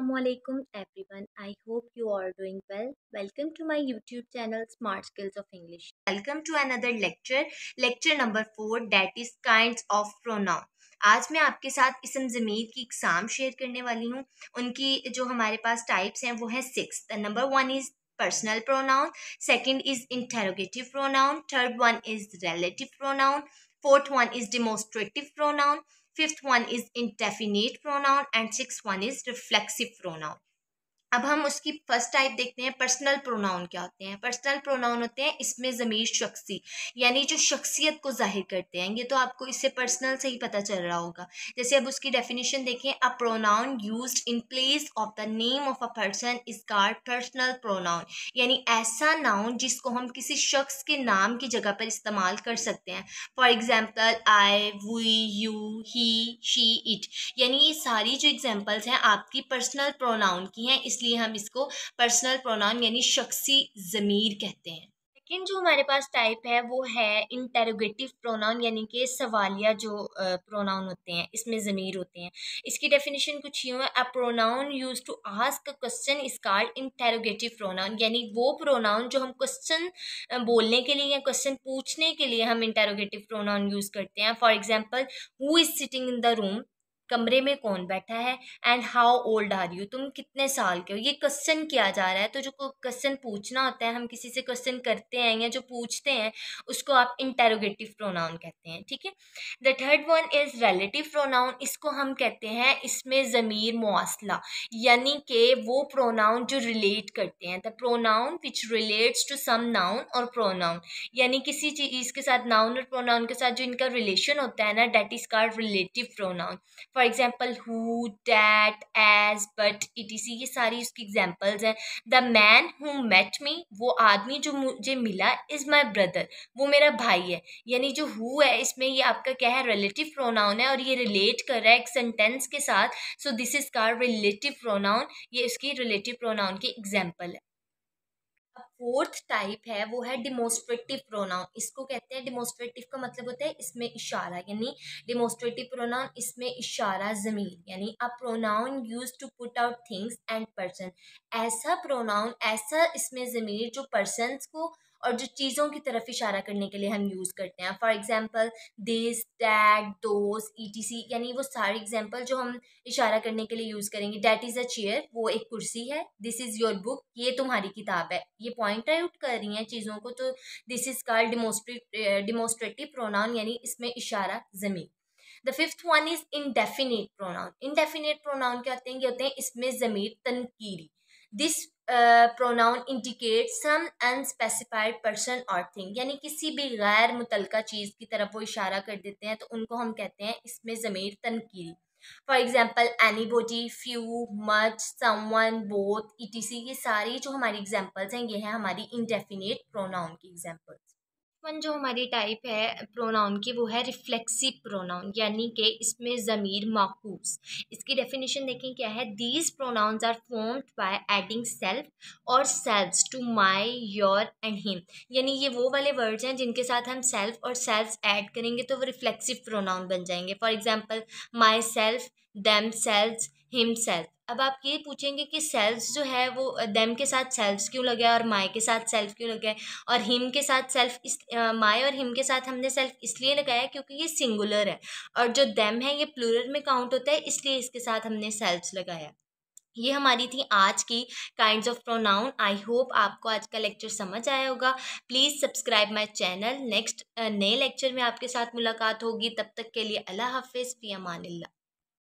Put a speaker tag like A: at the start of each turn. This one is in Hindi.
A: Assalamualaikum everyone. I hope you are doing well. Welcome to my YouTube channel Smart Skills of English. Welcome to another lecture number 4 that is kinds of pronoun. आज मैं आपके साथ इसम ज़मीर की एग्जाम शेयर करने वाली हूँ. उनकी जो हमारे पास टाइप्स हैं वो है 6. The number 1 is personal pronoun, second is interrogative pronoun, third one is relative pronoun, fourth one is demonstrative pronoun, fifth one is indefinite pronoun and sixth one is reflexive pronoun. अब हम उसकी फर्स्ट टाइप देखते हैं. पर्सनल प्रोनाउन क्या होते हैं? पर्सनल प्रोनाउन होते हैं इसमें ज़मीर शख्सी, यानी जो शख्सियत को जाहिर करते हैं. ये तो आपको इससे पर्सनल से ही पता चल रहा होगा. जैसे अब उसकी डेफिनेशन देखें. A pronoun used in place of the name of a person is called personal pronoun, यानी ऐसा नाउन जिसको हम किसी शख्स के नाम की जगह पर इस्तेमाल कर सकते हैं. For example I, we, you, he, she, it, यानी ये सारी जो एग्जाम्पल्स हैं आपकी पर्सनल प्रोनाउन की हैं, इसलिए हम इसको पर्सनल प्रोनाउन यानी शख्सी ज़मीर कहते हैं. लेकिन जो हमारे पास टाइप है वो है इंटेरोगेटिव प्रोनाउन, यानी कि सवालिया जो प्रोनाउन होते हैं इसमें ज़मीर होते हैं. इसकी डेफिनेशन कुछ यूँ है. A pronoun use to ask a question is called interrogative pronoun, यानी वो प्रोनाउन जो हम क्वेश्चन बोलने के लिए या क्वेश्चन पूछने के लिए हम इंटेरोगेटिव प्रोनाउन यूज़ करते हैं. For example, who is sitting in the room, कमरे में कौन बैठा है. And how old are you, तुम कितने साल के हो. ये क्वेश्चन किया जा रहा है. तो जो क्वेश्चन पूछना होता है, हम किसी से क्वेश्चन करते हैं या जो पूछते हैं उसको आप इंटेरोगेटिव प्रोनाउन कहते हैं. ठीक है. The third one is relative pronoun. इसको हम कहते हैं इसमें ज़मीर मुआसला, यानी कि वो प्रोनाउन जो रिलेट करते हैं. The pronoun which relates to some noun और प्रोनाउन, यानी किसी चीज़ के साथ नाउन और प्रोनाउन के साथ जो इनका रिलेशन होता है ना, that is called relative pronoun. For example, who, that, as, but, etc, ये सारी उसकी एग्जाम्पल्स हैं. The man who met me, वो आदमी जो मुझे मिला, इज़ माई ब्रदर, वो मेरा भाई है. यानी जो हु है इसमें ये आपका क्या है, रिलेटिव प्रोनाउन है और ये रिलेट कर रहा है एक सेंटेंस के साथ. So this is called relative pronoun. ये उसकी रिलेटिव प्रोनाउन की एग्जाम्पल है. फोर्थ टाइप है वो है डिमोस्ट्रेटिव प्रोनाउन. इसको कहते हैं, डिमोस्ट्रेटिव का मतलब होता है इसमें इशारा, यानी डिमोस्ट्रेटिव प्रोनाउन इसमें इशारा ज़मीर, यानी a pronoun use to put out things and person. ऐसा प्रोनाउन, ऐसा इसमें ज़मीर जो पर्सन्स को और जो चीज़ों की तरफ इशारा करने के लिए हम यूज़ करते हैं. For example, this, that, those, etc, यानी वो सारी एग्जाम्पल जो हम इशारा करने के लिए यूज़ करेंगे. डैट इज़ अ चेयर, वो एक कुर्सी है. दिस इज़ योर बुक, ये तुम्हारी किताब है. ये पॉइंट आउट कर रही हैं चीज़ों को. तो this is called demonstrative pronoun, यानी इसमें इशारा ज़मीर. The fifth one is indefinite pronoun. Indefinite pronoun क्या होते हैं? ये होते हैं इसमें ज़मीर तनकीरी. This pronoun indicate some unspecified person और थिंग, यानी किसी भी गैर मुतलका चीज़ की तरफ वो इशारा कर देते हैं, तो उनको हम कहते हैं इसमें ज़मीर तनकीरी. For example, anybody, few, much, someone, both, ETC, ये सारी जो हमारी एग्जाम्पल्स हैं ये हैं हमारी इनडेफिनेट प्रोनाउन की एग्जाम्पल्स. वन जो हमारी टाइप है प्रोनाउन की वो है रिफ्लेक्सिव प्रोनाउन, यानी कि इसमें ज़मीर माकूस. इसकी डेफिनेशन देखें क्या है. These pronouns are formed by adding self और selves to my, your and him, यानी ये वो वाले वर्ड्स हैं जिनके साथ हम सेल्फ और सेल्व्स ऐड करेंगे तो वो रिफ्लेक्सिव प्रोनाउन बन जाएंगे. For example, my self, them selves, him self. अब आप ये पूछेंगे कि सेल्व्स जो है वो देम के साथ सेल्व्स क्यों लगा है और माई के साथ सेल्फ क्यों लगा है, और हिम के साथ सेल्फ, इस माई और हिम के साथ हमने सेल्फ इसलिए लगाया क्योंकि ये सिंगुलर है, और जो देम है ये प्लूरल में काउंट होता है, इसलिए इसके साथ हमने सेल्फ्स लगाया. ये हमारी थी आज की kinds of pronoun. I hope आपको आज का लेक्चर समझ आया होगा. Please subscribe my channel. Next नए लेक्चर में आपके साथ मुलाकात होगी. तब तक के लिए अल्लाह हाफिज़, फ़ी अमानिल्लाह.